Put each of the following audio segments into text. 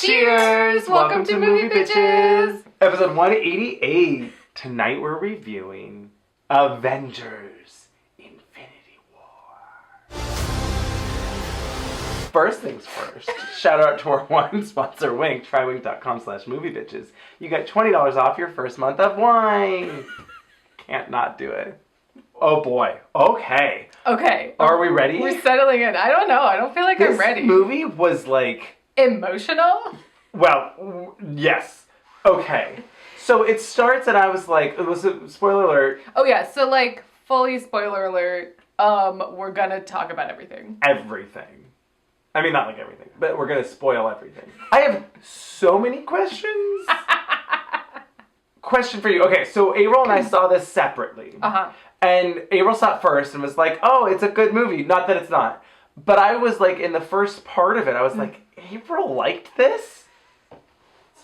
Cheers! Welcome to Movie Bitches! Episode 188. Tonight we're reviewing Avengers Infinity War. First things first, shout out to our wine sponsor, Wink. Try wink.com/moviebitches. You get $20 off your first month of wine. Can't not do it. Oh boy. Okay. Are we ready? We're settling in. I don't know. I don't feel like I'm ready. This movie was like... emotional? Well, yes. Okay. So it starts and I was like, it was a spoiler alert. Oh yeah, so like, fully spoiler alert, we're gonna talk about everything. Everything. I mean, not like everything, but we're gonna spoil everything. I have so many questions. Question for you. Okay, so Avryl and I saw this separately. Uh-huh. And Avryl saw it first and was like, oh, it's a good movie. Not that it's not. But I was like, in the first part of it, I was like, Avryl liked this?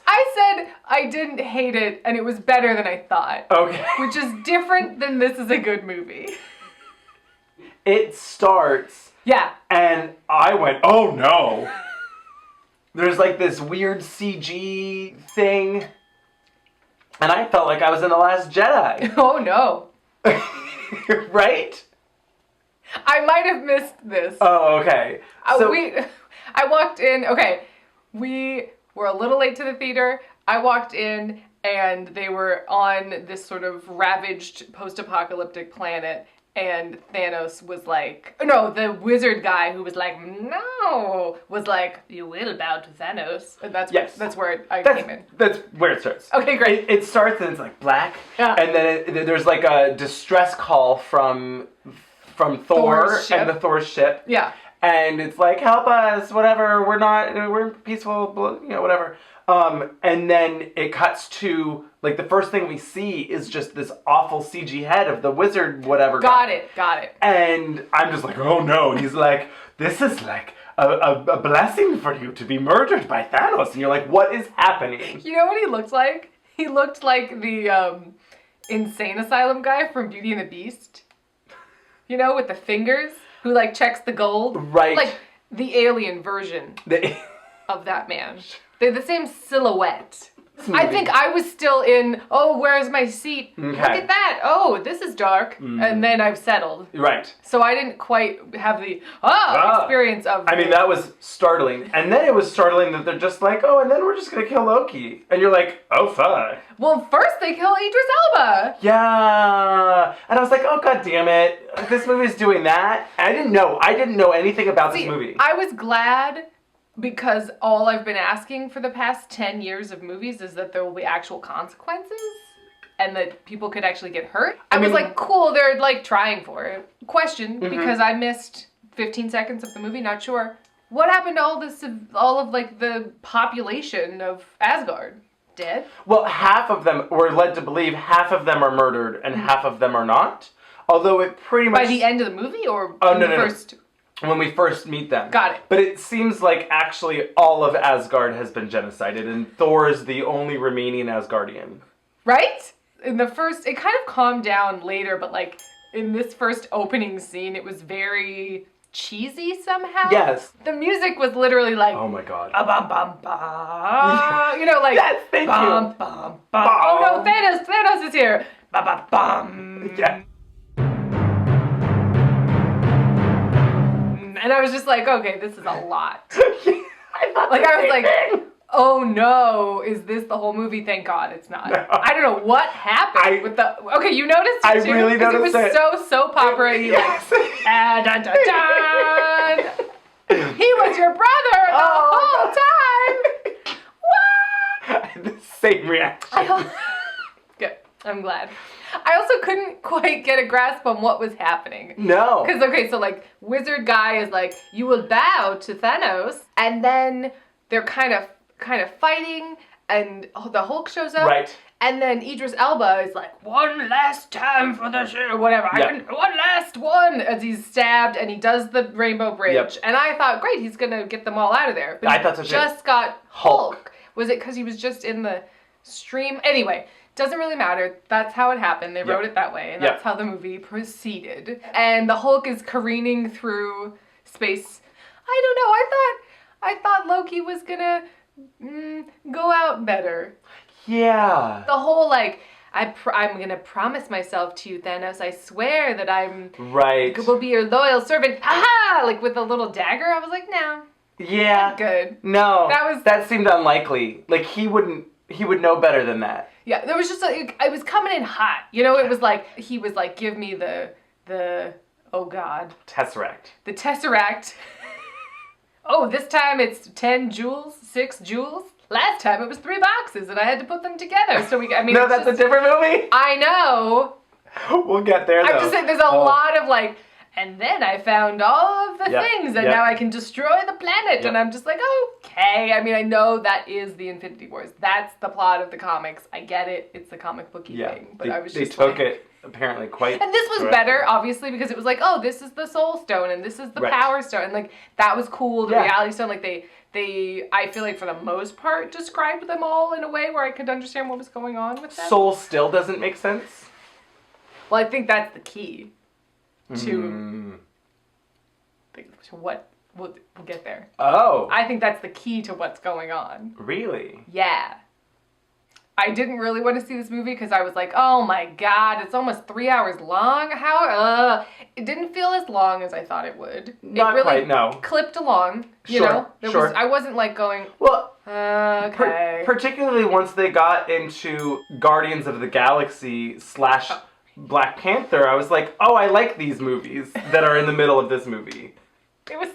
I said I didn't hate it, and it was better than I thought. Okay. Which is different than this is a good movie. It starts... yeah. And I went, oh no. There's like this weird CG thing. And I felt like I was in The Last Jedi. Oh no. Right? I might have missed this. Oh, okay. I walked in, we were a little late to the theater. I walked in and they were on this sort of ravaged post-apocalyptic planet. And Thanos was like, no, the wizard guy who was like, no, was like, you will bow to Thanos. And that's where I came in. That's where it starts. Okay, great. It starts and it's like black. Yeah. And then there's like a distress call from Thor and the Thor ship. Yeah. And it's like, help us, whatever, we're peaceful, whatever. And then it cuts to, like, the first thing we see is just this awful CG head of the wizard whatever guy. Got it. And I'm just like, oh no. And he's like, this is like a blessing for you to be murdered by Thanos. And you're like, what is happening? You know what he looked like? He looked like the insane asylum guy from Beauty and the Beast. You know, with the fingers, who like checks the gold. Right. Like the alien version of that man. They're the same silhouette. I think I was still in, oh, where's my seat? Okay. Look at that. Oh, this is dark. And then I've settled. Right. So I didn't quite have the experience of... I mean, that was startling. And then it was startling that they're just like, oh, and then we're just going to kill Loki. And you're like, oh, fuck. Well, first they kill Idris Elba. Yeah. And I was like, oh, god damn it. This movie's doing that. I didn't know anything about this movie. I was glad... because all I've been asking for the past 10 years of movies is that there will be actual consequences and that people could actually get hurt. I was like, cool, they're like trying for it. Question, because I missed 15 seconds of the movie, not sure. What happened to all of like the population of Asgard? Dead? Well, half of them, we're led to believe half of them are murdered and half of them are not. Although it pretty much... by the end of the movie or first... No. When we first meet them. Got it. But it seems like actually all of Asgard has been genocided and Thor is the only remaining Asgardian. Right? In the first, it kind of calmed down later, but like in this first opening scene, it was very cheesy somehow. Yes. The music was literally like, oh my god. Bum, bum, bum. You know, like, yes, thank bum, you. Bum, bum. Oh no, Thanos is here. Bum, bum, bum. Yeah. And I was just like, okay, this is a lot. I was like, oh no, is this the whole movie? Thank God it's not. No. I don't know what happened with the... okay, you noticed it too? I really noticed it. It was so opera-y, yes. like, dun, dun, dun. He was your brother the whole time. What? I had the same reaction. Good, I'm glad. I also couldn't quite get a grasp on what was happening. No. Because, okay, so, like, wizard guy is like, you will bow to Thanos, and then they're kind of fighting, and the Hulk shows up. Right. And then Idris Elba is like, one last time for the show, whatever. Yep. One last one, as he's stabbed, and he does the Rainbow Bridge. Yep. And I thought, great, he's going to get them all out of there. But I thought so too. Just got Hulk. Was it because he was just in the stream? Anyway. Doesn't really matter. That's how it happened. They wrote it that way, and that's how the movie proceeded. And the Hulk is careening through space. I don't know. I thought Loki was gonna go out better. Yeah. The whole, like, I'm gonna promise myself to you, Thanos. I swear that will be your loyal servant. Aha! Like, with a little dagger. I was like, no. Yeah. Not good. No. That seemed unlikely. Like, he would know better than that. Yeah, there was just, I was coming in hot. You know, it was like, he was like, give me the oh God. Tesseract. The Tesseract. Oh, this time it's 10 jewels, 6 jewels. Last time it was 3 boxes and I had to put them together. So no, that's a different movie? I know. We'll get there, though. I'm just saying there's a lot of like, and then I found all of the things and now I can destroy the planet. Yep. And I'm just like, okay. I mean, I know that is the Infinity Wars. That's the plot of the comics. I get it. It's the comic booky thing. But they took it apparently quite. And this was better, obviously, because it was like, oh, this is the Soul Stone and this is the Power Stone. And like, that was cool. The Reality Stone, like they, I feel like for the most part, described them all in a way where I could understand what was going on with them. Soul still doesn't make sense? Well, I think that's the key to what we'll get there. Oh. I think that's the key to what's going on. Really? Yeah. I didn't really want to see this movie because I was like, oh my God, it's almost 3 hours long. It didn't feel as long as I thought it would. Not it really quite, no. Clipped along, you know? I wasn't like going, well, okay. Particularly once they got into Guardians of the Galaxy / Black Panther, I was like, oh, I like these movies that are in the middle of this movie. It was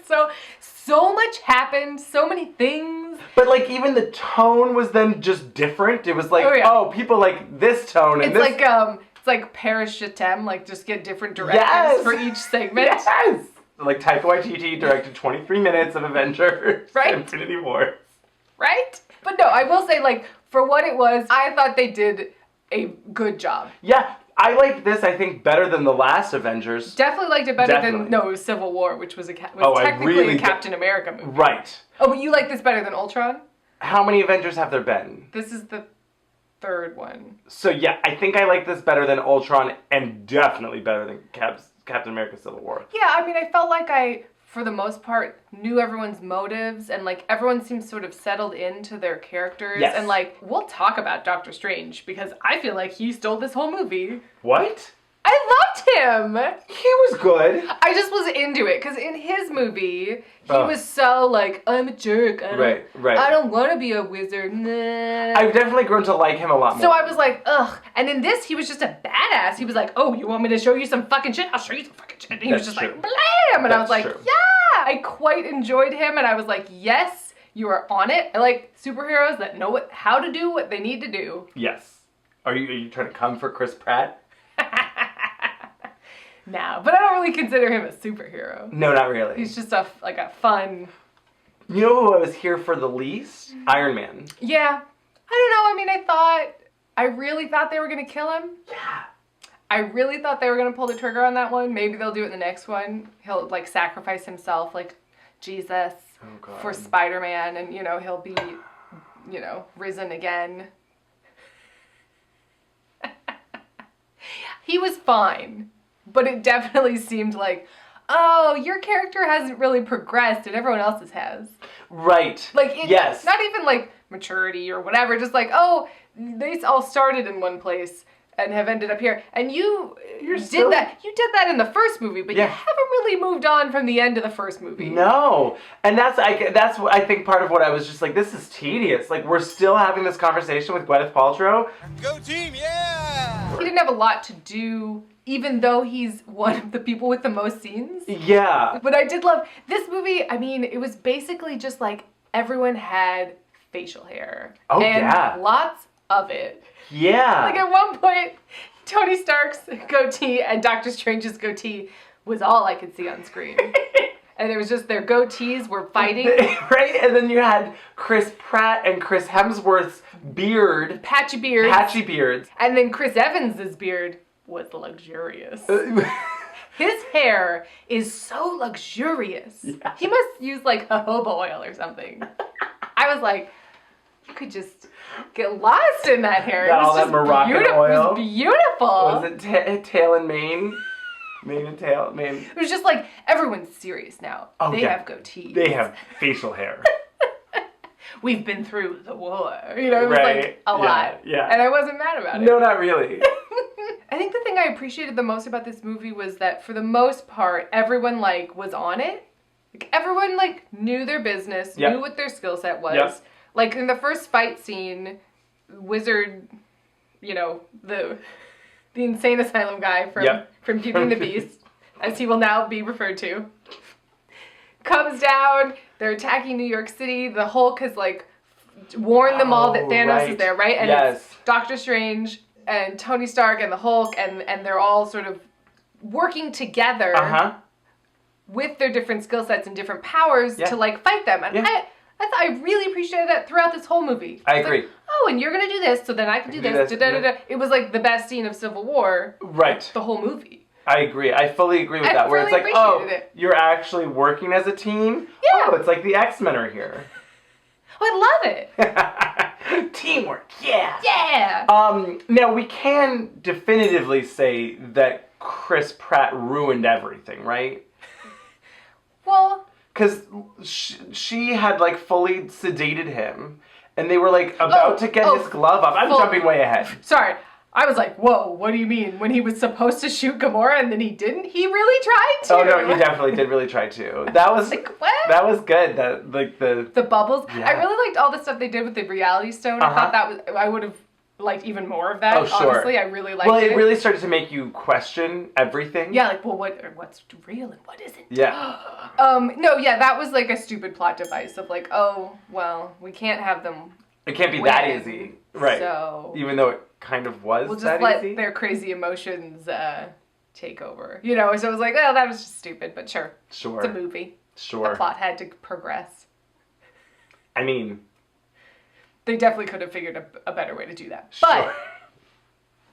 so much happened, so many things. But like even the tone was then just different. It was like, oh, people like this tone and it's like Paris Je t'aime, like just get different directors for each segment. Yes! Like Taika Waititi directed 23 minutes of Avengers. Right? Infinity Wars. Right? But no, I will say, like, for what it was, I thought they did a good job. Yeah. I liked this, I think, better than the last Avengers. Definitely liked it better than it was Civil War, which was technically a Captain America movie. Right. Oh, but you like this better than Ultron? How many Avengers have there been? This is the 3rd one. So yeah, I think I like this better than Ultron and definitely better than Captain America Civil War. Yeah, I mean, I felt like I, for the most part, knew everyone's motives and like everyone seems sort of settled into their characters. Yes. And like, we'll talk about Doctor Strange because I feel like he stole this whole movie. What? I loved him. He was good. I just was into it because in his movie, he was so like, I'm a jerk. I don't want to be a wizard. Nah. I've definitely grown to like him a lot more. So I was like, ugh. And in this, he was just a badass. He was like, oh, you want me to show you some fucking shit? I'll show you some fucking shit. And he was just like, blam. And I was like, yeah. I quite enjoyed him. And I was like, yes, you are on it. I like superheroes that know how to do what they need to do. Yes. Are you trying to come for Chris Pratt? No, but I don't really consider him a superhero. No, not really. He's just a fun... You know who I was here for the least? Iron Man. Yeah. I don't know. I mean, I really thought they were going to kill him. Yeah. I really thought they were going to pull the trigger on that one. Maybe they'll do it in the next one. He'll, like, sacrifice himself, like Jesus, for Spider-Man, and, you know, he'll be, you know, risen again. He was fine. But it definitely seemed like, oh, your character hasn't really progressed and everyone else's has. Right. Like, yes. Not even like maturity or whatever, just like, oh, they all started in one place and have ended up here. And you did that in the first movie, but you haven't really moved on from the end of the first movie. No. And that's what I think part of what I was just like, this is tedious. Like, we're still having this conversation with Gwyneth Paltrow. Go team, yeah! He didn't have a lot to do, even though he's one of the people with the most scenes. Yeah. But I did love this movie. I mean, it was basically just like everyone had facial hair. Oh, and lots of it. Yeah. Like at one point, Tony Stark's goatee and Doctor Strange's goatee was all I could see on screen. And it was just their goatees were fighting. Right? And then you had Chris Pratt and Chris Hemsworth's beard. Patchy beards. Patchy beards. And then Chris Evans's beard was luxurious. His hair is so luxurious. Yeah. He must use like jojoba oil or something. I was like, you could just get lost in that hair. Got all that Moroccan oil. It was beautiful. Was it tail and mane? Mane and tail, mane. It was just like, everyone's serious now. Oh, they have goatees. They have facial hair. we've been through the war. You know, it was like a lot. Yeah. And I wasn't mad about it. No, not really. I think the thing I appreciated the most about this movie was that for the most part, everyone like was on it. Like everyone like knew their business, knew what their skill set was. Yep. Like in the first fight scene, Wizard, you know, the insane asylum guy from Beauty and the Beast, as he will now be referred to, comes down. They're attacking New York City. The Hulk has like warned them all that Thanos is there, right? And it's Doctor Strange and Tony Stark and the Hulk, and they're all sort of working together with their different skill sets and different powers to like fight them. And I really appreciated that throughout this whole movie. I agree. Like, oh, and you're gonna do this, so then I can do this. It was like the best scene of Civil War. Right. The whole movie. I agree. I fully agree with that. Where it's like, oh, you're actually working as a team? Yeah. Oh, it's like the X-Men are here. Oh, I love it. Teamwork, yeah. Yeah. Now, we can definitively say that Chris Pratt ruined everything, right? Well... Because she had, like, fully sedated him, and they were, like, about to get his glove off. I'm jumping way ahead. Sorry. I was like, whoa, what do you mean? When he was supposed to shoot Gamora and then he didn't? He really tried to. Oh, no, he definitely did really try to. That was like, what? That was good. That, like, the bubbles. Yeah. I really liked all the stuff they did with the Reality Stone. I thought that was, I would have liked even more of that. Oh, sure. Honestly, I really liked it. Well, it really started to make you question everything. Yeah, like, well, what's real and what isn't? Yeah. No, yeah, that was like a stupid plot device of like, oh, well, we can't have them. It can't be that easy. Right. So, even though it kind of was we'll just that let easy. Their crazy emotions take over. You know, so I was like, well, that was just stupid, but sure. Sure. It's a movie. Sure. The plot had to progress. I mean... They definitely could have figured a better way to do that. Sure. But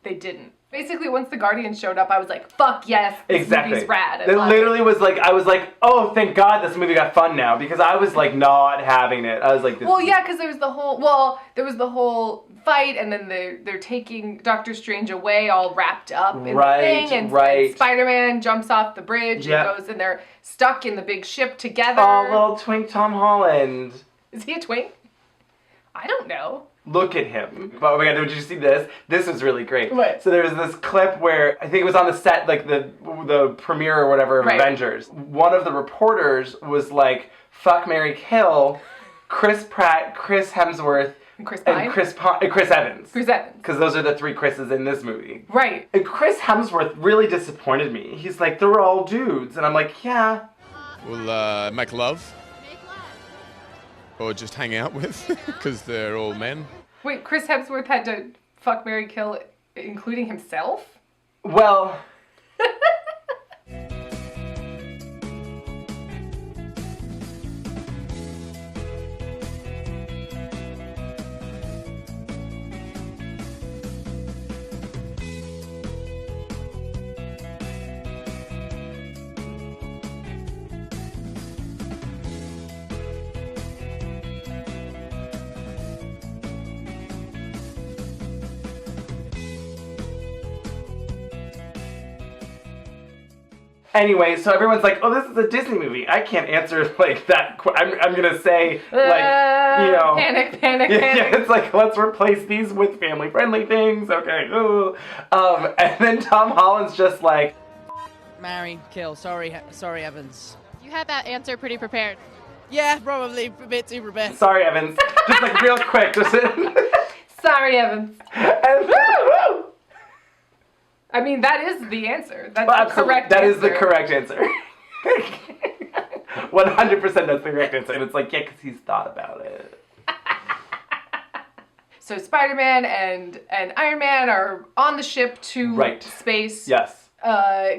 they didn't. Basically, once the Guardians showed up, I was like, fuck yes, this movie's rad. It literally was like, I was like, oh, thank God this movie got fun now. Because I was like not having it. I was like, this yeah, because there was the whole fight, and then they're taking Doctor Strange away all wrapped up in the thing. And Spider-Man jumps off the bridge and goes, and they're stuck in the big ship together. Oh, little twink Tom Holland. Is he a twink? I don't know. Look at him. Oh my God, did you see this? This was really great. What? So there was this clip where, I think it was on the set, like the premiere or whatever of Avengers. One of the reporters was like, fuck, marry, kill Chris Pratt, Chris Hemsworth, and Chris Evans. Chris Evans. Because those are the three Chris's in this movie. Right. And Chris Hemsworth really disappointed me. He's like, they're all dudes. And I'm like, yeah. We'll make love. Or just hang out with, because they're all men. Wait, Chris Hemsworth had to fuck, marry, kill, including himself? Well... Anyway, so everyone's like, oh, this is a Disney movie. I can't answer, like, that. I'm going to say, like, you know. Panic. Yeah, it's like, let's replace these with family-friendly things. Okay. Ooh. And then Tom Holland's just like. Marry, kill. Sorry, Evans. You had that answer pretty prepared. Yeah, probably a bit too prepared. Sorry, Evans. Just, like, real quick. Just. Sorry, Evans. And, I mean, that is the answer. That's the correct answer. That is the correct answer. 100% that's the correct answer. And it's like, yeah, because he's thought about it. So Spider-Man and Iron Man are on the ship to space. Yes.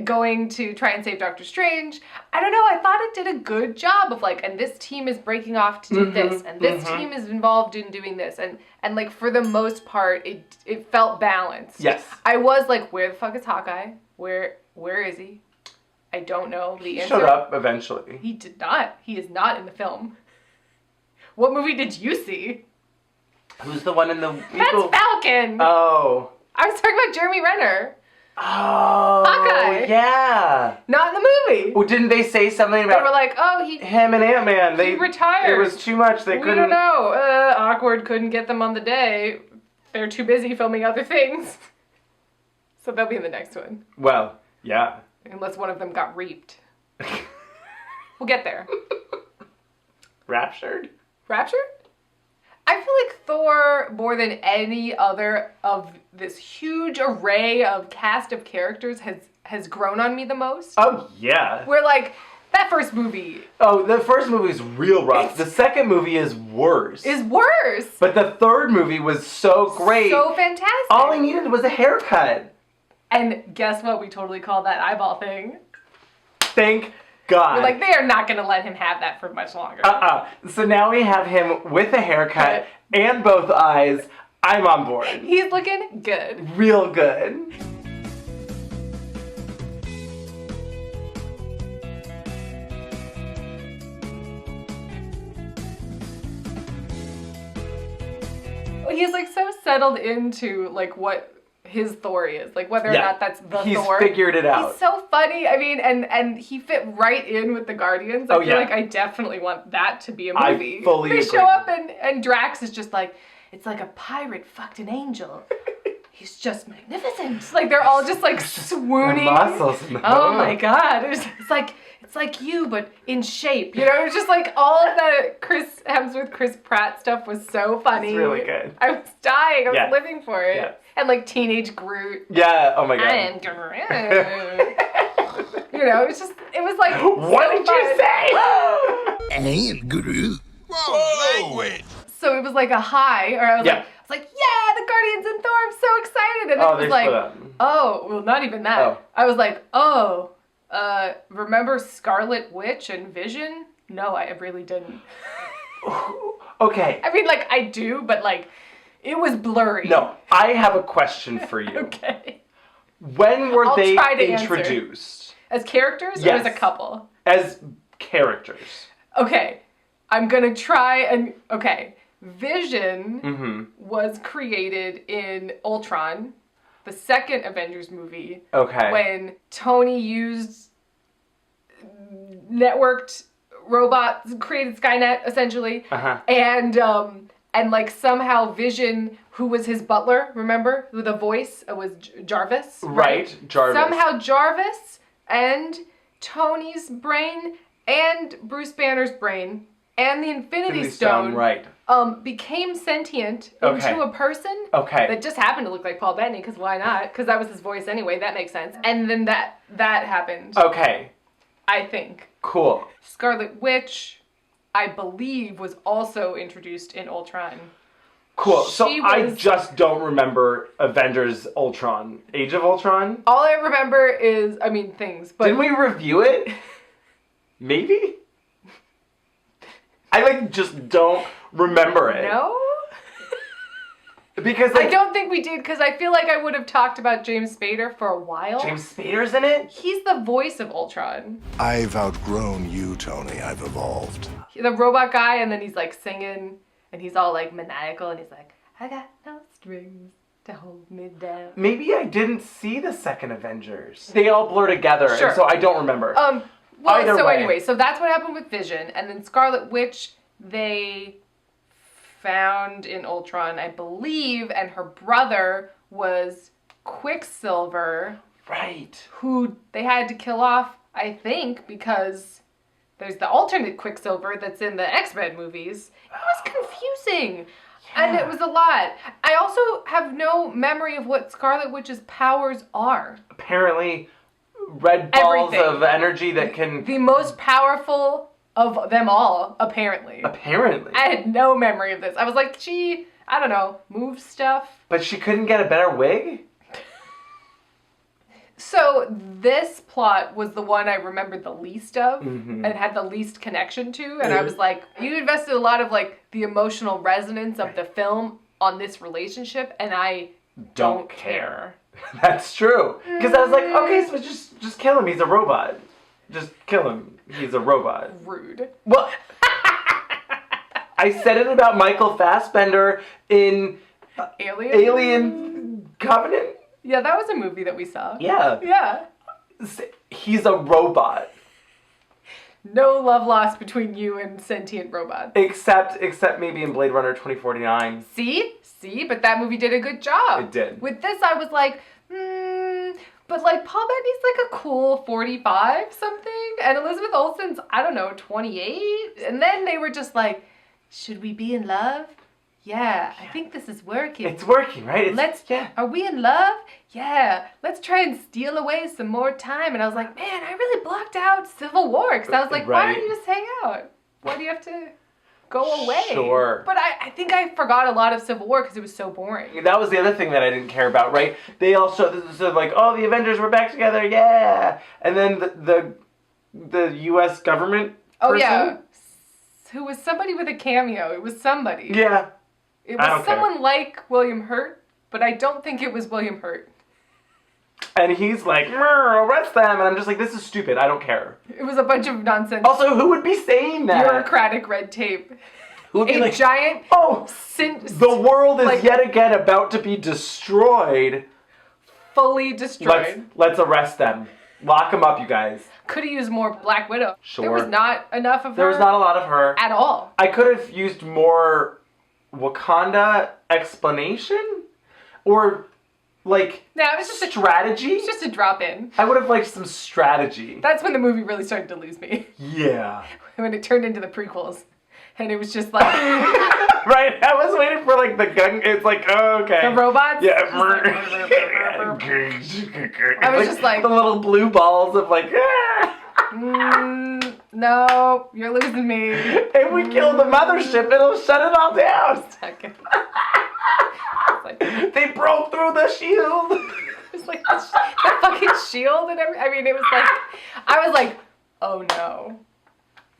Going to try and save Doctor Strange. I don't know, I thought it did a good job of like, and this team is breaking off to do this, and this team is involved in doing this, and like for the most part, it felt balanced. Yes. I was like, where the fuck is Hawkeye? Where is he? I don't know the answer. He showed up eventually. He did not. He is not in the film. What movie did you see? Who's the one in the... That's Falcon! Oh. I was talking about Jeremy Renner. Oh, Hawkeye. yeah. Not in the movie. Well, didn't they say something They were about like, oh, him and Ant-Man? he retired. It was too much. They We couldn't. don't know. Awkward couldn't get them on the day. They're too busy filming other things. So they'll be in the next one. Well, yeah. Unless one of them got reaped. We'll get there. Raptured? Raptured? I feel like Thor, more than any other of this huge array of cast of characters, has grown on me the most. Oh, yeah. Where, like, that first movie Oh, the first movie is real rough. The second movie is worse. is worse. But the third movie was so great. So fantastic. All he needed was a haircut. And guess what? We totally called that eyeball thing. Thank God. We're like, they are not going to let him have that for much longer. So now we have him with a haircut and both eyes. I'm on board. He's looking good. Real good. He's like so settled into like what his Thor is, like whether or Yeah. not that's the He's Thor. figured it out. He's so funny. I mean, and he fit right in with the Guardians. I Oh, feel yeah. like I definitely want that to be a I movie. fully They agree. show up and Drax is just like, it's like a pirate fucked an angel. He's just magnificent. Like they're all just like swooning. The muscles. Oh my God! It's like you, but in shape. You know, it's just like all of the Chris Hemsworth, Chris Pratt stuff was so funny. It's really good. I was dying. I was Yeah. living for it. Yeah. And like teenage Groot. Yeah, oh my God. I am Groot. You know, it was like. What so did you fun. say? I am Groot. Whoa, language! So it was like a high, or I was Yeah. like, yeah, the Guardians and Thor. I'm so excited. And Oh, it they was like, split up. oh, well, not even that. Oh. I was like, oh, remember Scarlet Witch and Vision? No, I really didn't. Okay. I mean, like, I do, but like, it was blurry. No, I have a question for you. Okay. When were I'll they try to answer. introduced? As characters or Yes. as a couple? As characters. Okay. I'm gonna try and, okay. Vision Mm-hmm. was created in Ultron, the second Avengers movie. Okay. When Tony used networked robots, created Skynet essentially, Uh-huh. and like somehow Vision, who was his butler, remember, with a voice, was Jarvis, Right, Jarvis. Somehow Jarvis and Tony's brain and Bruce Banner's brain and the Infinity Stone, right. became sentient Okay. into a person. Okay. That just happened to look like Paul Bettany, because why not? Because that was his voice anyway. That makes sense. And then that happened. Okay. I think. Cool. Scarlet Witch, I believe, was also introduced in Ultron. Cool. So She I was- just don't remember Avengers Ultron. Age of Ultron? All I remember is, I mean, things. But Didn't we review it? Maybe? I just don't remember it. no? Because I don't think we did, because I feel like I would have talked about James Spader for a while. James Spader's in it? He's the voice of Ultron. I've outgrown you, Tony. I've evolved. The robot guy, and then he's like singing, and he's all like maniacal, and he's like, I got no strings to hold me down. Maybe I didn't see the second Avengers. They all blur together, Sure. and so I don't remember. Well, Either so way. anyway, so that's what happened with Vision, and then Scarlet Witch, they found in Ultron, I believe, and her brother was Quicksilver, Right. who they had to kill off, I think, because there's the alternate Quicksilver that's in the X-Men movies. It was confusing. And it was a lot. I also have no memory of what Scarlet Witch's powers are. Apparently, red balls Everything. of energy that can... The most powerful of them all, apparently. Apparently. I had no memory of this. I was like, she, I don't know, moves stuff. But she couldn't get a better wig? So this plot was the one I remembered the least of Mhm. and had the least connection to. And I was like, you invested a lot of like the emotional resonance of the film on this relationship, and I don't care. That's true. Because I was like, okay, so just kill him. He's a robot. Just kill him. He's a robot. Rude. Well, I said it about Michael Fassbender in Alien? Alien Covenant. Yeah, that was a movie that we saw. Yeah. Yeah. He's a robot. No love lost between you and sentient robots. Except maybe in Blade Runner 2049. See? But that movie did a good job. It did. With this, I was like, but like Paul Bettany's like a cool 45 something, and Elizabeth Olsen's, I don't know, 28. And then they were just like, should we be in love? Yeah, I think this is working. It's working, right? Are we in love? Yeah, let's try and steal away some more time. And I was like, man, I really blocked out Civil War, because I was like, why don't you just hang out? Why do you have to go away? Sure. But I think I forgot a lot of Civil War because it was so boring. That was the other thing that I didn't care about, right? They all showed so like, oh, the Avengers were back together, yeah. And then the U.S. government person, yeah, who was somebody with a cameo. It was somebody. Yeah. It was someone like William Hurt, but I don't think it was William Hurt. And he's like, arrest them. And I'm just like, this is stupid. I don't care. It was a bunch of nonsense. Also, who would be saying that? Bureaucratic red tape. Who would be A giant... the world is yet again about to be destroyed. Fully destroyed. Let's arrest them. Lock them up, you guys. Could have used more Black Widow. Sure. There was not enough of her. There was not a lot of her. At all. I could have used more Wakanda explanation? Or, like, no, it was just strategy? It was just a drop in. I would have liked some strategy. That's when the movie really started to lose me. Yeah. When it turned into the prequels. And it was just like... Right? I was waiting for, like, the gun. It's like, oh, okay. The robots? Yeah. I was just like... The little blue balls of, like... No, you're losing me. If we kill the mothership, it'll shut it all down. Okay. They broke through the shield. It's like the fucking shield and everything. I mean, it was like... I was like, oh no.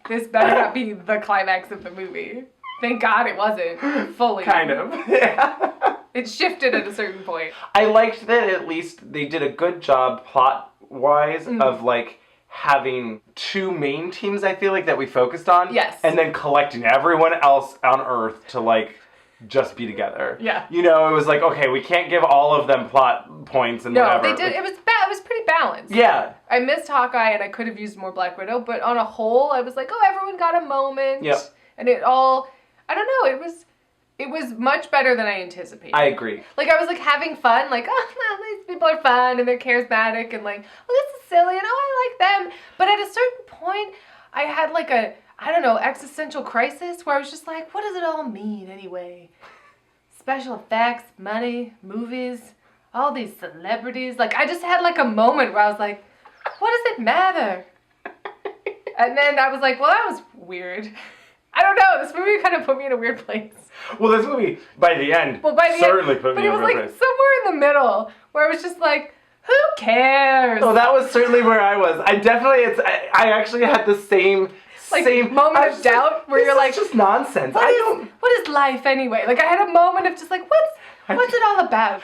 This better not be the climax of the movie. Thank God it wasn't. Fully. Kind of. Yeah. It shifted at a certain point. I liked that at least they did a good job plot-wise of, like, having two main teams, I feel like, that we focused on. Yes. And then collecting everyone else on Earth to, like, just be together. Yeah. You know, it was like, okay, we can't give all of them plot points and whatever. No, they did. It was pretty balanced. Yeah. I missed Hawkeye and I could have used more Black Widow, but on a whole, I was like, oh, everyone got a moment. Yep. And it all, I don't know, it was much better than I anticipated. I agree. Like, I was, like, having fun, like, oh, well, these people are fun, and they're charismatic, and, like, oh, this is silly, and oh, I like them. But at a certain point, I had, like, a, I don't know, existential crisis, where I was just like, what does it all mean, anyway? Special effects, money, movies, all these celebrities. Like, I just had, like, a moment where I was like, what does it matter? And then I was like, well, that was weird. I don't know, this movie kind of put me in a weird place. Well, this movie, by the end, certainly put me in a weird place. But it was, like, somewhere in the middle, where I was just like, who cares? Oh, that was certainly where I was. I actually had the same moment of doubt where you're like, just nonsense. What is life anyway? Like, I had a moment of just like, what's it all about?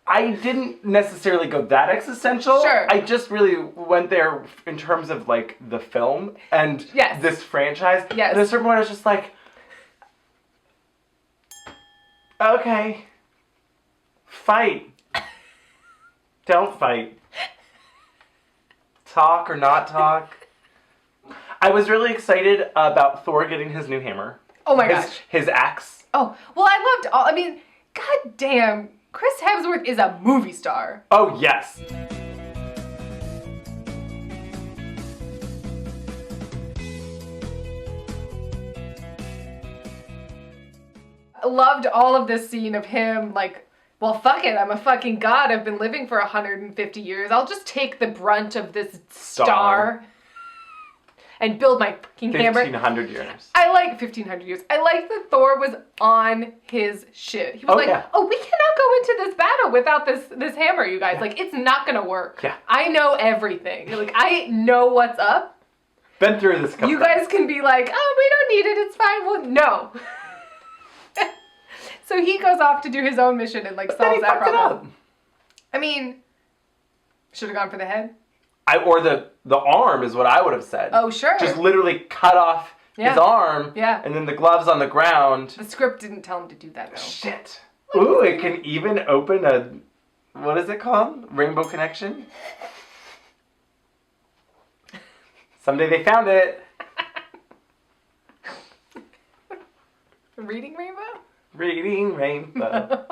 I didn't necessarily go that existential. Sure. I just really went there in terms of, like, the film and this franchise. Yes. At a certain point, I was just like, okay, fight. Don't fight. Talk or not talk. I was really excited about Thor getting his new hammer. Oh my gosh. His axe. Oh, well, I mean, goddamn, Chris Hemsworth is a movie star. Oh, yes. I loved all of this scene of him, like, well, fuck it, I'm a fucking god, I've been living for 150 years, I'll just take the brunt of this star. And build my fucking hammer. 1,500 years. I like 1,500 years. I like that Thor was on his shit. He was we cannot go into this battle without this hammer, you guys. Yeah. Like, it's not gonna work. Yeah. I know everything. Like, I know what's up. Been through this couple. You guys can be like, oh, we don't need it, it's fine. Well, no. So he goes off to do his own mission and, like, solves that problem. I mean, should have gone for the head. Or the arm is what I would have said. Oh, sure. Just literally cut off his arm. Yeah. And then the gloves on the ground. The script didn't tell him to do that, though. Shit. Ooh, it can even open a what is it called? Rainbow Connection? Someday they found it. Reading Rainbow? Reading Rainbow.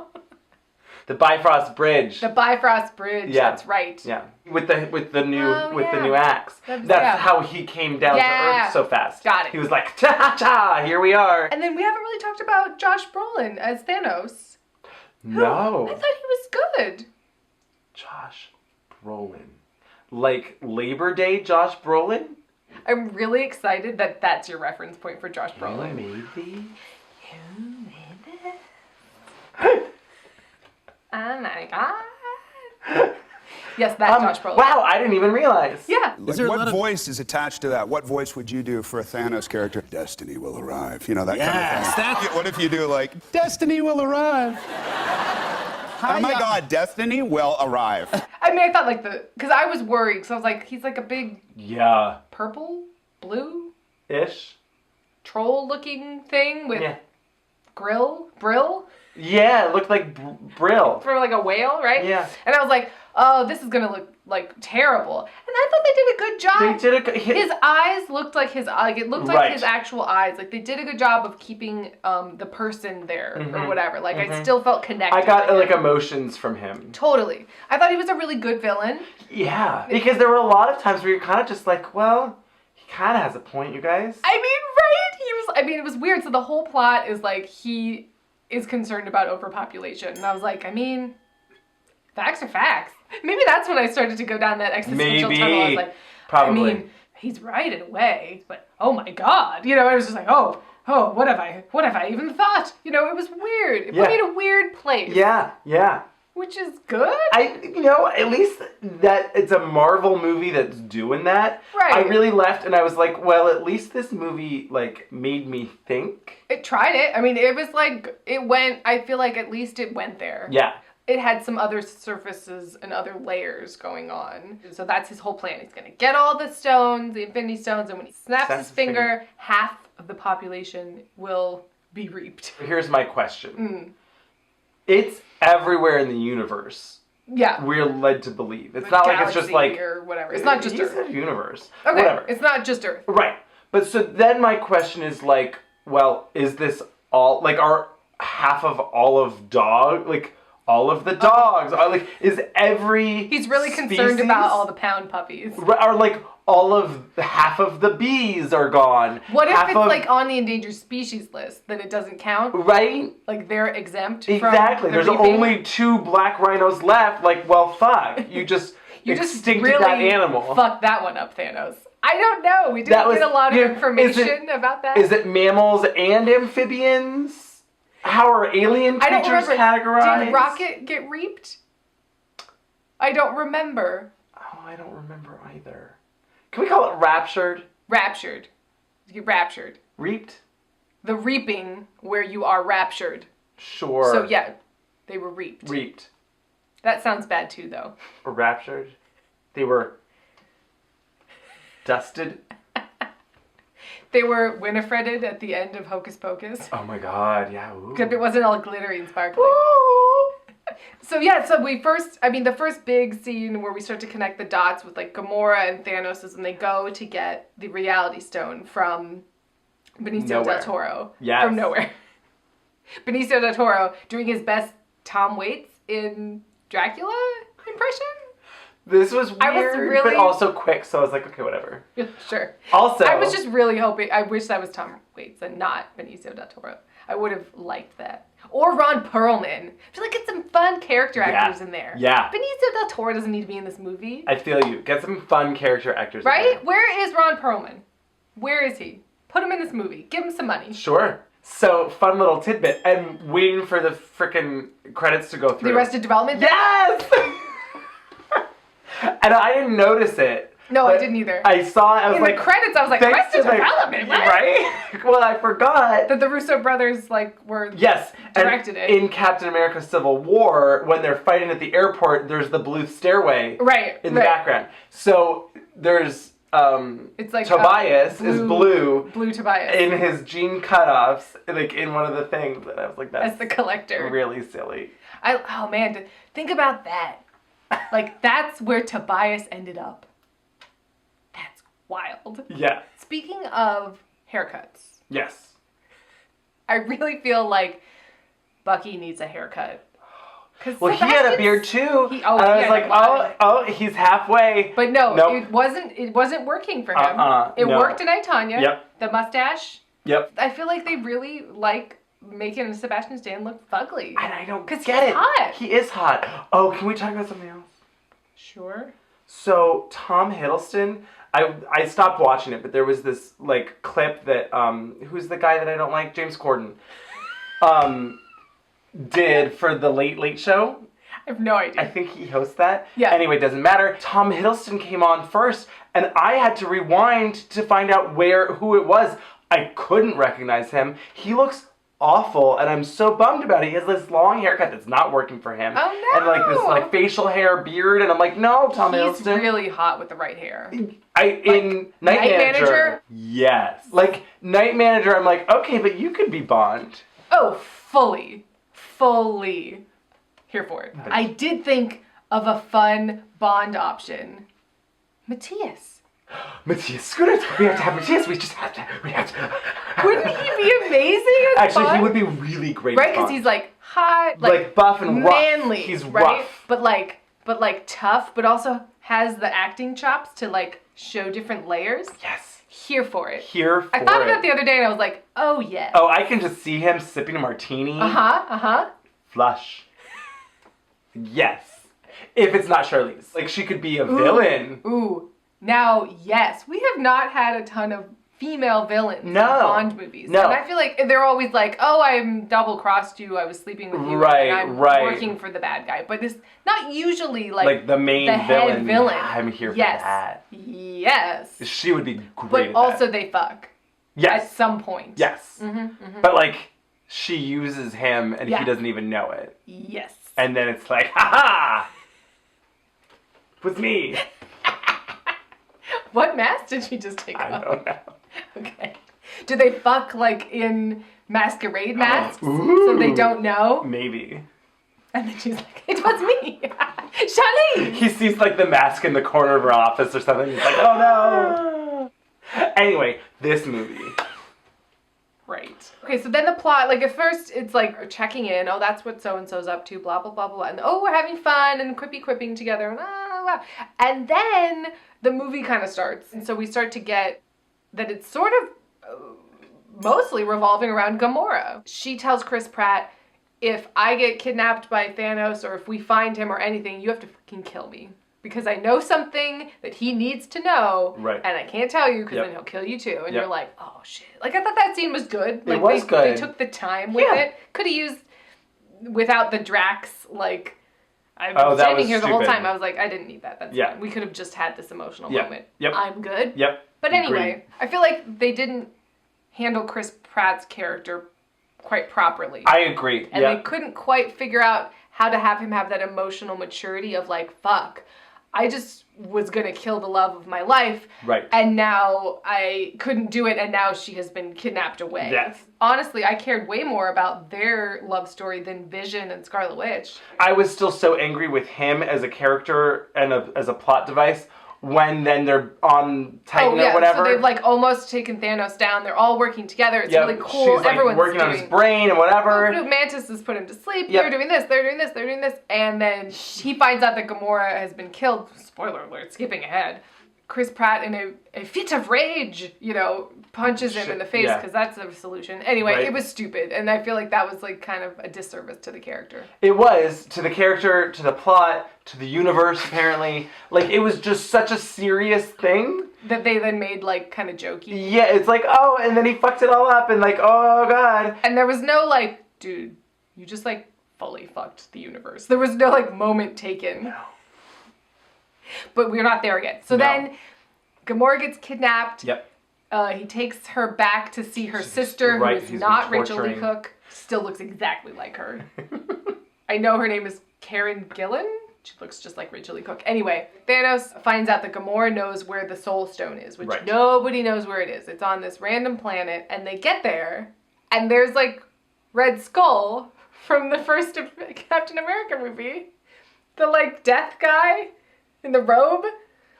The Bifrost Bridge. The Bifrost Bridge. Yeah. That's right. Yeah. With the new yeah. the new axe. That's how he came down to Earth so fast. Got it. He was like, cha cha, here we are. And then we haven't really talked about Josh Brolin as Thanos. No. I thought he was good. Josh Brolin. Like Labor Day Josh Brolin? I'm really excited that that's your reference point for Josh Brolin. Maybe. Oh my god. Yes, that's Josh Brolin. Wow, I didn't even realize. Yeah. Like, what voice is attached to that? What voice would you do for a Thanos character? Destiny will arrive. You know, that kind of thing. What if you do like, Destiny will arrive? Oh my God, Destiny will arrive. I mean, I thought like because I was worried, because I was like, he's like a big purple, blue-ish troll-looking thing with brill. Yeah, it looked like Brill. For like a whale, right? Yeah. And I was like, oh, this is gonna look like terrible. And I thought they did a good job. His eyes looked like it looked like his actual eyes. Like they did a good job of keeping the person there or whatever. Like I still felt connected. I got like emotions from him. Totally. I thought he was a really good villain. Yeah, because there were a lot of times where you're kind of just like, well, he kind of has a point, you guys. I mean, right? It was weird. So the whole plot is like he is concerned about overpopulation. And I was like, I mean, facts are facts. Maybe that's when I started to go down that existential tunnel. I was like, probably. I mean, he's right in a way, but oh my God. You know, I was just like, oh, what have I even thought? You know, it was weird. It put me in a weird place. Yeah. Which is good. At least that it's a Marvel movie that's doing that. Right. I really left and I was like, well, at least this movie, like, made me think. It tried it. I mean, it was like, I feel like at least it went there. Yeah. It had some other surfaces and other layers going on. So that's his whole plan. He's going to get all the stones, the Infinity Stones, and when he snaps his finger, half of the population will be reaped. Here's my question. It's everywhere in the universe. Yeah. We're led to believe. It's not like it's just like... or whatever. It's not just Earth. It's a universe. Okay. Whatever. It's not just Earth. Right. But so then my question is like, well, is this all... Like, are half of all of all of the dogs, like, is every He's really concerned about all the pound puppies. Or like half of the bees are gone. What if it's like on the endangered species list, then it doesn't count? Right? Like they're exempt Exactly. from There's only 2 black rhinos left. Like, well, fuck. You just extincted really that animal. Fuck that one up, Thanos. I don't know. We didn't get a lot of information about that. Is it mammals and amphibians? How are alien creatures categorized? Did Rocket get reaped? I don't remember. Oh, I don't remember either. Can we call it raptured? Raptured. You get raptured. Reaped? The reaping where you are raptured. Sure. So yeah, they were reaped. Reaped. That sounds bad too, though. Or raptured. They were dusted. They were Winifreded at the end of Hocus Pocus. Oh my God, yeah. Except it wasn't all glittery and sparkling. So the first big scene where we start to connect the dots with like Gamora and Thanos is when they go to get the Reality Stone from Benicio del Toro. Yes. From nowhere. Benicio del Toro doing his best Tom Waits in Dracula impression. This was weird, but also quick, so I was like, okay, whatever. Sure. Also, I was just really hoping, I wish that was Tom Waits and not Benicio del Toro. I would have liked that. Or Ron Perlman. I feel like get some fun character actors in there. Yeah. Benicio del Toro doesn't need to be in this movie. I feel you. Get some fun character actors in right? there. Where is Ron Perlman? Where is he? Put him in this movie. Give him some money. Sure. So, fun little tidbit. I'm waiting for the frickin' credits to go through. The Arrested Development? Yes! And I didn't notice it. No, I didn't either. I saw it, I was like... In the credits, I was like, Arrested Development, what? Right? Well, I forgot. That the Russo brothers, were directed it. In Captain America Civil War, when they're fighting at the airport, there's the blue stairway. Right. In the background. So, there's It's like Tobias is blue. Blue Tobias. In his jean cutoffs, like in one of the things, and I was like, that's as the collector. really silly. Oh man, think about that. Like, that's where Tobias ended up. That's wild. Yeah. Speaking of haircuts. Yes. I really feel like Bucky needs a haircut. Well, he had a beard too. And I was like, he's halfway. But no, nope. it wasn't working for him. It no. worked in I, Tonya. Yep. The mustache. Yep. I feel like they really like making Sebastian Stan look fugly. And I don't get he's hot. He is hot. Oh, can we talk about something else? Sure. So Tom Hiddleston, I stopped watching it, but there was this like clip that who's the guy that I don't like? James Corden. Did for the Late Late Show. I have no idea. I think he hosts that. Yeah. Anyway, doesn't matter. Tom Hiddleston came on first, and I had to rewind to find out who it was. I couldn't recognize him. He looks awful, and I'm so bummed about it. He has this long haircut that's not working for him. Oh no! And like this like facial hair, beard, and I'm like, no, Tom Hiddleston. He's really hot with the right hair. In Night Manager? Yes. Like Night Manager, I'm like, okay, but you could be Bond. Oh, fully here for it. I did think of a fun Bond option. Matthias. Matthias Scooter. We have to have Matthias. We have to. Wouldn't he be amazing as Actually, Bond? he would be really great. Right, because he's like hot, like buff and rough. manly. He's right? rough, but like tough, but also has the acting chops to like show different layers. Yes. Here for it. I thought of that the other day, and I was like, oh yeah. Oh, I can just see him sipping a martini. Flush. Yes. If it's not Charlize. Like, she could be a villain. Ooh. Now, yes. We have not had a ton of female villains in Bond movies. No. And I feel like they're always like, oh, I'm double-crossed you, I was sleeping with you, right, and I'm right. working for the bad guy. But it's not usually like the main head villain. I'm here for yes. that. Yes. She would be great But at also that. they fuck. Yes. At some point. Yes. But like, she uses him and he doesn't even know it. Yes. And then it's like, ha-ha! It was me. What mask did she just take off? I don't know. Okay. Do they fuck like in masquerade masks so they don't know? Maybe. And then she's like, it was me. Charlize! He sees like the mask in the corner of her office or something. He's like, oh no. Anyway, this movie. Right. Okay, so then the plot, like at first it's like checking in, oh, that's what so-and-so's up to, blah, blah, blah, blah. And oh, we're having fun and quipping together. And, and then the movie kind of starts. And so we start to get that it's sort of mostly revolving around Gamora. She tells Chris Pratt, if I get kidnapped by Thanos or if we find him or anything, you have to fucking kill me. Because I know something that he needs to know, right. and I can't tell you because then he'll kill you too. And you're like, oh shit. Like, I thought that scene was good. Like, it was good. They took the time with it. Could have used, without the Drax, like, I've been standing here the whole time. I was like, I didn't need that. That's fine. We could have just had this emotional moment. Yep. I'm good. Yep. But anyway, I feel like they didn't handle Chris Pratt's character quite properly. I agree. And they couldn't quite figure out how to have him have that emotional maturity of like, fuck, I just was going to kill the love of my life. Right. And now I couldn't do it, and now she has been kidnapped away. Yes. Honestly, I cared way more about their love story than Vision and Scarlet Witch. I was still so angry with him as a character and as a plot device when then they're on Titan or whatever. So they've like almost taken Thanos down. They're all working together. It's really cool. She's like Everyone's working on his brain and whatever. Mantis has put him to sleep. They're doing this. They're doing this. They're doing this. And then he finds out that Gamora has been killed. Spoiler alert, skipping ahead. Chris Pratt, in a fit of rage, punches him in the face because that's the solution. Anyway, it was stupid. And I feel like that was like kind of a disservice to the character. It was, to the character, to the plot, to the universe, apparently. Like, it was just such a serious thing. That they then made, like, kind of jokey. Yeah, it's like, oh, and then he fucked it all up, and like, oh, God. And there was no, like, dude, you just, like, fully fucked the universe. There was no, like, moment taken. No. But we're not there yet. So then, Gamora gets kidnapped. Yep. He takes her back to see her sister, who is not Rachel Lee Cook. Still looks exactly like her. I know her name is Karen Gillan. She looks just like Rachel Lee Cook. Anyway, Thanos finds out that Gamora knows where the Soul Stone is, which nobody knows where it is. It's on this random planet, and they get there, and there's like Red Skull from the first Captain America movie. The like death guy in the robe.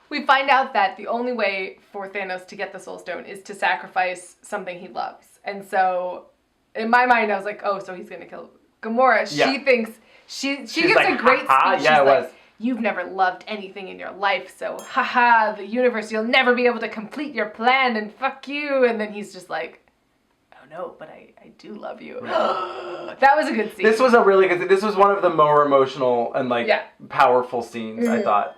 We find out that the only way for Thanos to get the Soul Stone is to sacrifice something he loves. And so in my mind, I was like, oh, so he's going to kill Gamora. Yeah. She thinks, she gives like, a great speech. Yeah, She's like, you've never loved anything in your life, so haha, the universe, you'll never be able to complete your plan and fuck you. And then he's just like, oh no, but I do love you. That was a good scene. This was a really good. This was one of the more emotional and like powerful scenes. I thought,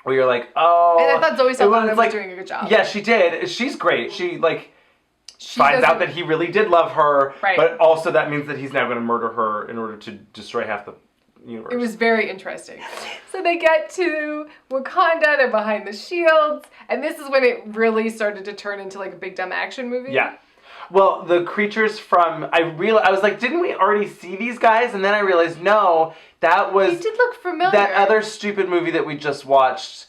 where you're like, oh. And I thought Zoe Saldana was like, doing a good job. Yeah, she did. She's great. She finds out that he really did love her, but also that means that he's now going to murder her in order to destroy half the universe. It was very interesting. So they get to Wakanda. They're behind the shields, and this is when it really started to turn into like a big dumb action movie. Yeah. Well, the creatures from I was like, didn't we already see these guys? And then I realized, no, that was They did look familiar. that other stupid movie that we just watched.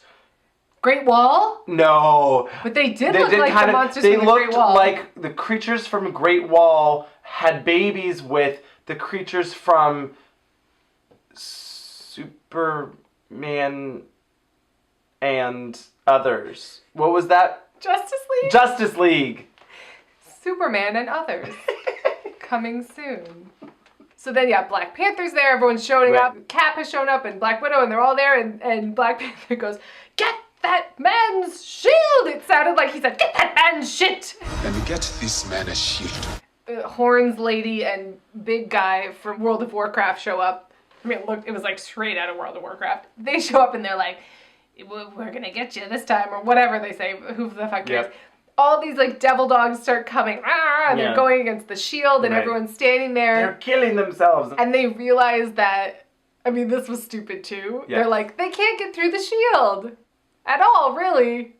Great Wall? No. But they did look like the monsters from the Great Wall. They looked like the creatures from Great Wall had babies with the creatures from Superman and others. What was that? Justice League? Justice League. Superman and others. Coming soon. So then, Black Panther's there. Everyone's showing up. Cap has shown up and Black Widow, and they're all there. And Black Panther goes, get that man's shield! It sounded like he said, get that man's shit! And get this man a shield. Horns lady and big guy from World of Warcraft show up. I mean, it was like straight out of World of Warcraft. They show up and they're like, we're gonna get you this time, or whatever they say. Who the fuck cares? All these like devil dogs start coming, and they're going against the shield, and everyone's standing there. They're killing themselves. And they realize that, I mean, this was stupid too. They're like, they can't get through the shield at all, really.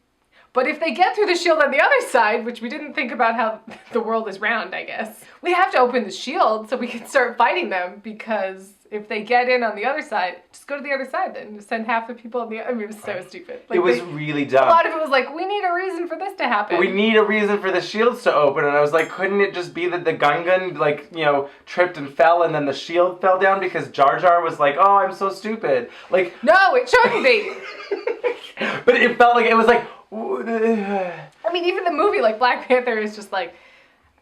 But if they get through the shield on the other side, which we didn't think about how the world is round, I guess, we have to open the shield so we can start fighting them, because if they get in on the other side, just go to the other side then. Just send half the people on the other. I mean, it was so stupid. Like, it was really dumb. A lot of it was like, we need a reason for this to happen. We need a reason for the shields to open. And I was like, couldn't it just be that the Gungan, tripped and fell and then the shield fell down because Jar Jar was like, oh, I'm so stupid. Like, no, it shouldn't be. But it felt like, it was like, I mean, even the movie, like, Black Panther is just like,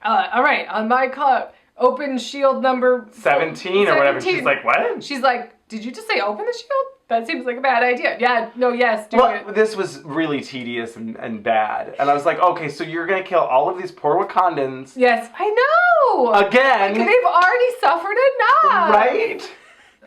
all right, on my call, open shield number 17 or whatever. She's like, what? She's like, did you just say open the shield? That seems like a bad idea. Yeah, no, yes, do it. This was really tedious and bad. And I was like, okay, so you're going to kill all of these poor Wakandans. Yes, I know. Again. Like, they've already suffered enough. Right?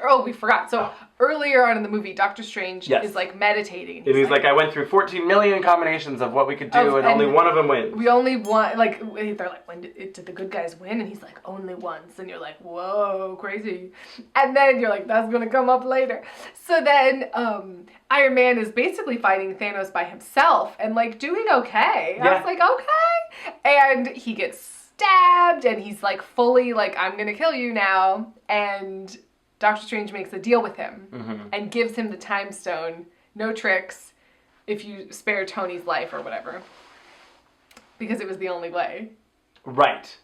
Oh, we forgot. So earlier on in the movie, Doctor Strange is like meditating. And he's like, I went through 14 million combinations of what we could do, and only one of them wins. We only won, like, they're like, when did the good guys win? And he's like, only once. And you're like, whoa, crazy. And then you're like, that's going to come up later. So then Iron Man is basically fighting Thanos by himself and like doing okay. I was like, okay. And he gets stabbed and he's like fully like, I'm going to kill you now. And Doctor Strange makes a deal with him and gives him the time stone, no tricks, if you spare Tony's life or whatever. Because it was the only way. Right.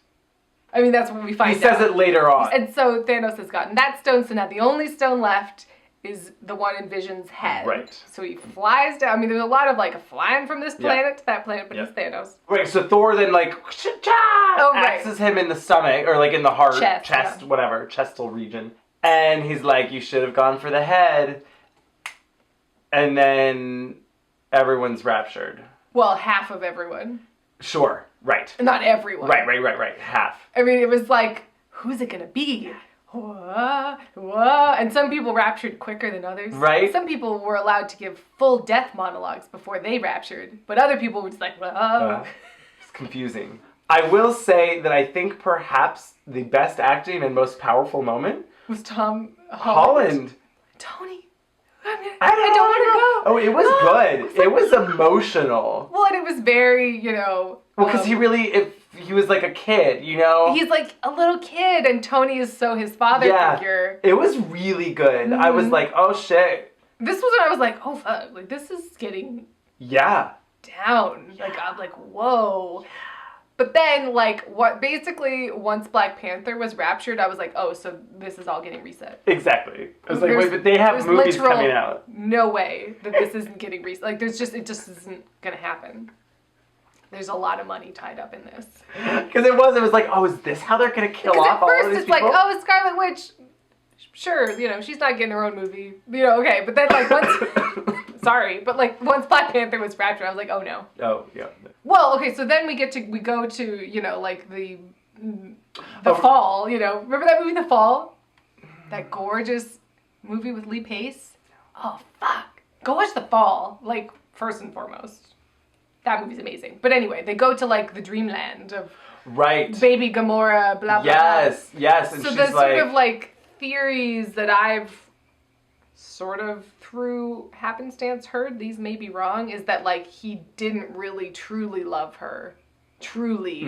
I mean, that's what we find out. He says it later on. And so Thanos has gotten that stone, so now the only stone left is the one in Vision's head. Right. So he flies down. I mean, there's a lot of like flying from this planet to that planet, but it's Thanos. Right, so Thor then like axes him in the stomach, or like in the heart, chest, whatever, chestal region. And he's like, you should have gone for the head. And then everyone's raptured. Well, half of everyone. Sure, right. Not everyone. Right. Half. I mean, it was like, who's it gonna be? Whoa, whoa. And some people raptured quicker than others. Right. Some people were allowed to give full death monologues before they raptured. But other people were just like, whoa. It's confusing. I will say that I think perhaps the best acting and most powerful moment was Tom Holland. Tony, I don't want to go. Oh, it was good. It was emotional. Well, and it was very, Well, because he really, he was like a kid, you know? He's like a little kid, and Tony is so his father figure. It was really good. I was like, oh shit. This was when I was like, oh fuck, like this is getting down. Like I'm like, whoa. But then basically once Black Panther was raptured, I was like, oh, so this is all getting reset. Exactly. I was like, wait, but they have movies coming out. No way that this isn't getting reset. Like it just isn't gonna happen. There's a lot of money tied up in this. Because it was like, oh, is this how they're gonna kill off all of these people? At first it's like, oh, Scarlet Witch. Sure, she's not getting her own movie. Okay, but then once sorry, but once Black Panther was raptured, I was like, oh no. Oh, yeah. Well, okay, so then we go to, the Fall, remember that movie, The Fall? That gorgeous movie with Lee Pace? Oh, fuck. Go watch The Fall, first and foremost. That movie's amazing. But anyway, they go to the dreamland of baby Gamora, blah, blah, yes, blah. Yes, and so she's the sort of theories that I've sort of through happenstance heard, these may be wrong, is that he didn't really truly love her. Truly.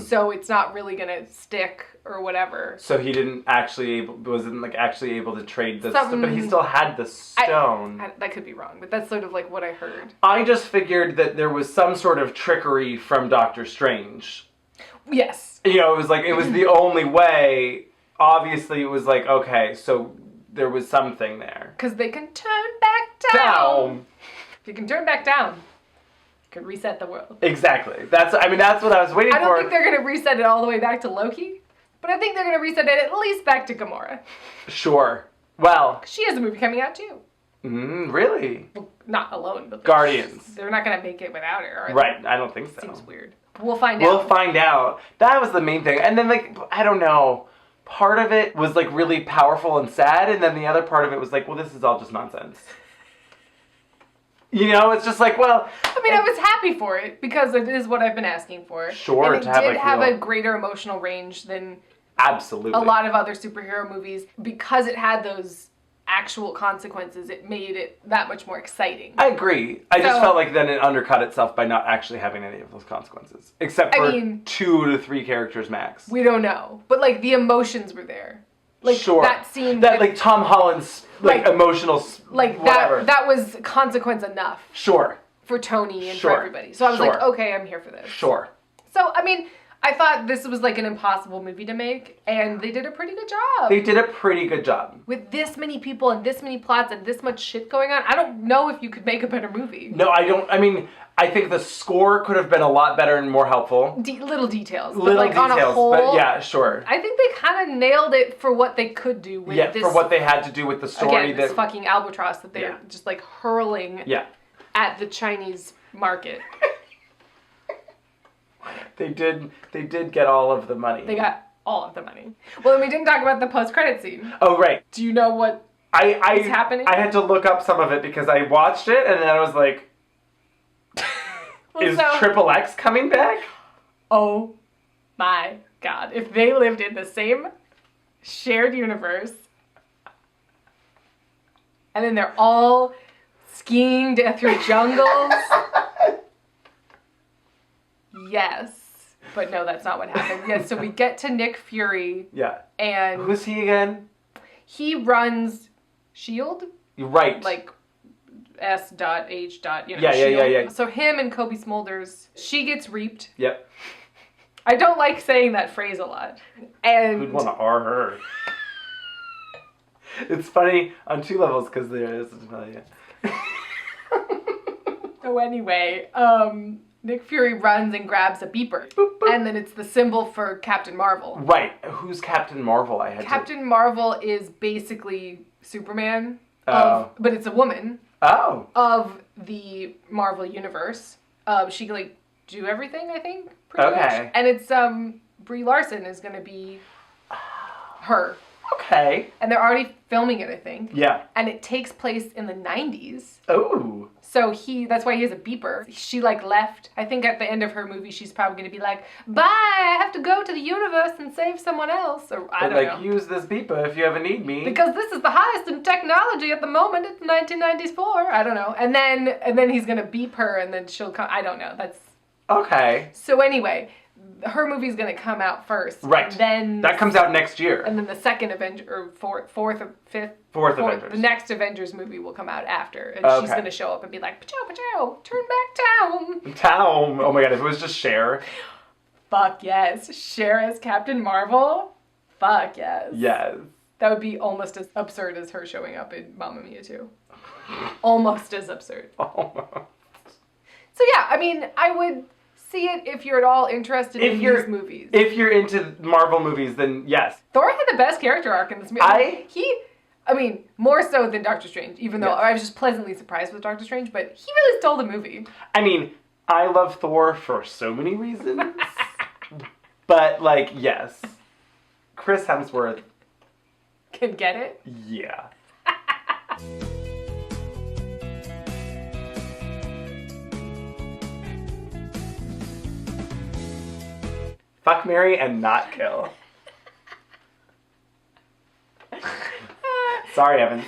So it's not really gonna stick or whatever. So he wasn't actually able to trade the stone, but he still had the stone. That could be wrong, but that's sort of what I heard. I just figured that there was some sort of trickery from Doctor Strange. Yes. It was it was the only way. Obviously, it was okay, so there was something there. Because they can turn back down. If you can turn back down, you can reset the world. Exactly. That's what I was waiting for. I don't think they're going to reset it all the way back to Loki, but I think they're going to reset it at least back to Gamora. Sure. Well. She has a movie coming out, too. Really? Well, not alone, but Guardians. They're not going to make it without her, are they? Right. I don't think so. Seems weird. We'll find out. We'll find out. That was the main thing. And then, I don't know. Part of it was really powerful and sad, and then the other part of it was well, this is all just nonsense. It's just well. I was happy for it because it is what I've been asking for. Sure, and it did have a greater emotional range than absolutely a lot of other superhero movies because it had those actual consequences. It made it that much more exciting. I agree. I just felt then it undercut itself by not actually having any of those consequences, except for 2 to 3 characters max. We don't know, but the emotions were there. Sure. That scene that Tom Holland's emotional whatever. That was consequence enough. Sure. For Tony and for everybody. So I was okay, I'm here for this. Sure. So I thought this was an impossible movie to make, and they did a pretty good job. They did a pretty good job. With this many people and this many plots and this much shit going on, I don't know if you could make a better movie. No, I don't. I think the score could have been a lot better and more helpful. Little details. Little but on a whole, but yeah, sure. I think they kind of nailed it for what they could do with this. For what they had to do with the story. Again, this fucking albatross that they're just hurling at the Chinese market. They did get all of the money. They got all of the money. Well, then we didn't talk about the post-credit scene. Oh, right. Do you know what is happening? I had to look up some of it because I watched it and then I was like, is Triple X coming back? Oh my God. If they lived in the same shared universe and then they're all skiing through jungles. Yes. But no, that's not what happened. Yes, so we get to Nick Fury. Yeah. And who's he again? He runs S.H.I.E.L.D. Right. S.H. Yeah. So him and Kobe Smulders, she gets reaped. Yep. I don't like saying that phrase a lot. And who'd want to R her? It's funny on 2 levels because there is. So anyway, Nick Fury runs and grabs a beeper. Boop, boop. And then it's the symbol for Captain Marvel. Right. Who's Captain Marvel? Captain Marvel is basically Superman, but it's a woman. Oh. Of the Marvel universe. She can do everything, I think, pretty much. And it's Brie Larson is going to be her. Okay. And they're already filming it, I think. Yeah. And it takes place in the 90s. Oh. So that's why he has a beeper. She left. I think at the end of her movie, she's probably going to be like, bye, I have to go to the universe and save someone else. Or I don't know. Use this beeper if you ever need me. Because this is the highest in technology at the moment. It's 1994. I don't know. And then he's going to beep her and then she'll come. I don't know. That's... Okay. So anyway, her movie's gonna come out first. Right. Then that comes out next year. And then the second Avenger, or fourth Avengers. the next Avengers movie will come out after, and she's gonna show up and be like, "Pachow, pachow, turn back town." Town. Oh my god, if it was just Cher. Fuck yes, Cher as Captain Marvel. Fuck yes. Yes. That would be almost as absurd as her showing up in Mamma Mia 2. Almost as absurd. Almost. So yeah, I mean, I would see it if you're at all interested in these movies. If you're into Marvel movies, then yes. Thor had the best character arc in this movie. I mean, more so than Doctor Strange, even though I was just pleasantly surprised with Doctor Strange, but he really stole the movie. I mean, I love Thor for so many reasons. But, like, yes. Chris Hemsworth can get it? Yeah. Fuck, marry, and not kill. Sorry, Evans.